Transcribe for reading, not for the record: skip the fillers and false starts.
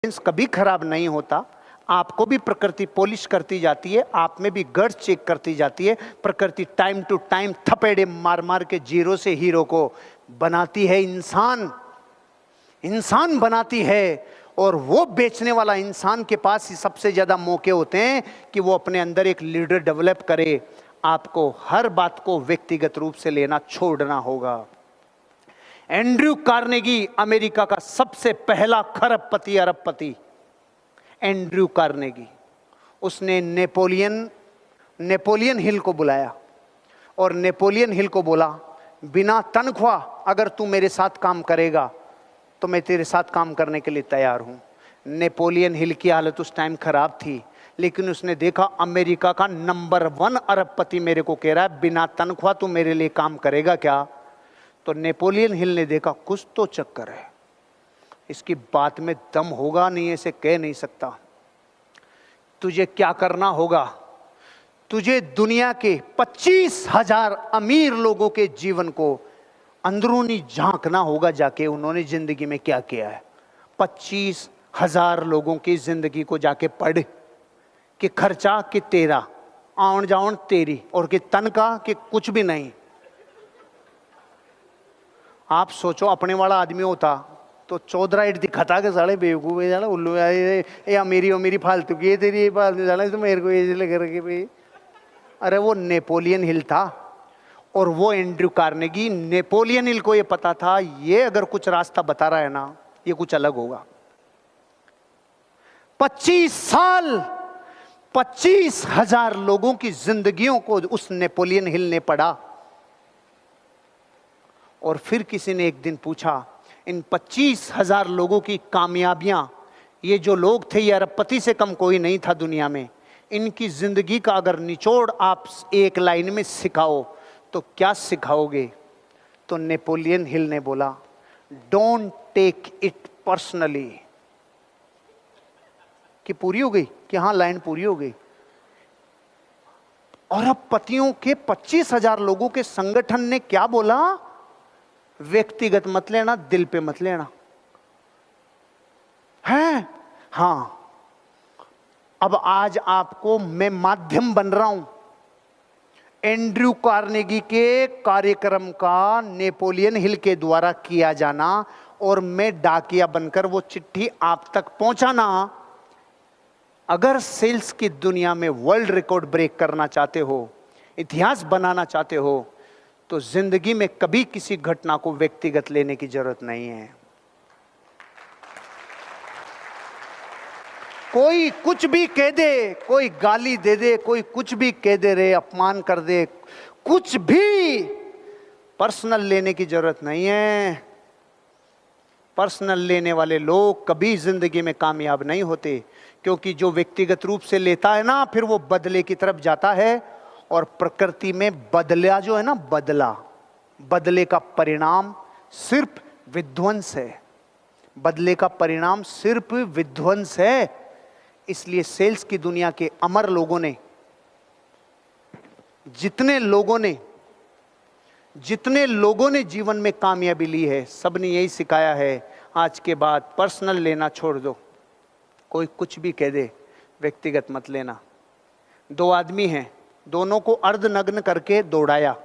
कभी खराब नहीं होता। आपको भी प्रकृति पॉलिश करती जाती है, आप में भी गट्स चेक करती जाती है। प्रकृति टाइम टू टाइम थपेड़े मार मार के जीरो से हीरो को बनाती है। इंसान बनाती है, और वो बेचने वाला इंसान के पास ही सबसे ज्यादा मौके होते हैं कि वो अपने अंदर एक लीडर डेवलप करे। आपको हर बात को व्यक्तिगत रूप से लेना छोड़ना होगा। एंड्रयू कार्नेगी अमेरिका का सबसे पहला खरबपति अरबपति, एंड्रयू कार्नेगी। उसने नेपोलियन हिल को बुलाया और नेपोलियन हिल को बोला, बिना तनख्वाह अगर तू मेरे साथ काम करेगा तो मैं तेरे साथ काम करने के लिए तैयार हूं। नेपोलियन हिल की हालत उस टाइम खराब थी, लेकिन उसने देखा अमेरिका का नंबर 1 अरबपति मेरे को कह रहा है बिना तनख्वाह तू मेरे लिए काम करेगा क्या। तो नेपोलियन हिल ने देखा कुछ तो चक्कर है, इसकी बात में दम होगा, नहीं ऐसे कह नहीं सकता। तुझे क्या करना होगा, तुझे दुनिया के 25,000 अमीर लोगों के जीवन को अंदरूनी झांकना होगा, जाके उन्होंने जिंदगी में क्या किया है। 25,000 लोगों की जिंदगी को जाके पढ़ कि खर्चा कि तेरा, आउन जाउन तेरी, और कि तनख्वाह कि कुछ भी नहीं। आप सोचो अपने वाला आदमी होता तो चौधराइट दिखाता के साले बेवकूफ है, उल्लू ये मेरी फालतू की है, तेरी ये फालतू साले तो मेरे को ये लग रहा भाई। अरे वो नेपोलियन हिल था और वो एंड्रयू कार्नेगी। नेपोलियन हिल को ये पता था ये अगर कुछ रास्ता बता रहा है ना, ये कुछ अलग होगा। 25 साल 25,000 लोगों की जिंदगियों को उस नेपोलियन हिल ने पढ़ा। और फिर किसी ने एक दिन पूछा, इन 25,000 लोगों की कामयाबियां, ये जो लोग थे ये अरबपति से कम कोई नहीं था दुनिया में, इनकी जिंदगी का अगर निचोड़ आप एक लाइन में सिखाओ तो क्या सिखाओगे। तो नेपोलियन हिल ने बोला, डोंट टेक इट पर्सनली। कि पूरी हो गई, कि हाँ लाइन पूरी हो गई। अरबपतियों के 25,000 लोगों के संगठन ने क्या बोला, व्यक्तिगत मत लेना, दिल पे मत लेना है। हां, अब आज आपको मैं माध्यम बन रहा हूं एंड्रयू कार्नेगी के कार्यक्रम का नेपोलियन हिल के द्वारा किया जाना, और मैं डाकिया बनकर वो चिट्ठी आप तक पहुंचाना। अगर सेल्स की दुनिया में वर्ल्ड रिकॉर्ड ब्रेक करना चाहते हो, इतिहास बनाना चाहते हो, तो जिंदगी में कभी किसी घटना को व्यक्तिगत लेने की जरूरत नहीं है। कोई कुछ भी कह दे, कोई गाली दे दे, कोई कुछ भी कह दे रे, अपमान कर दे, कुछ भी पर्सनल लेने की जरूरत नहीं है। पर्सनल लेने वाले लोग कभी जिंदगी में कामयाब नहीं होते, क्योंकि जो व्यक्तिगत रूप से लेता है ना, फिर वो बदले की तरफ जाता है। और प्रकृति में बदला जो है ना, बदले का परिणाम सिर्फ विध्वंस है। बदले का परिणाम सिर्फ विध्वंस है। इसलिए सेल्स की दुनिया के अमर लोगों ने, जितने लोगों ने जीवन में कामयाबी ली है, सबने यही सिखाया है, आज के बाद पर्सनल लेना छोड़ दो। कोई कुछ भी कह दे, व्यक्तिगत मत लेना। 2 आदमी हैं, दोनों को अर्धनग्न करके दौड़ाया।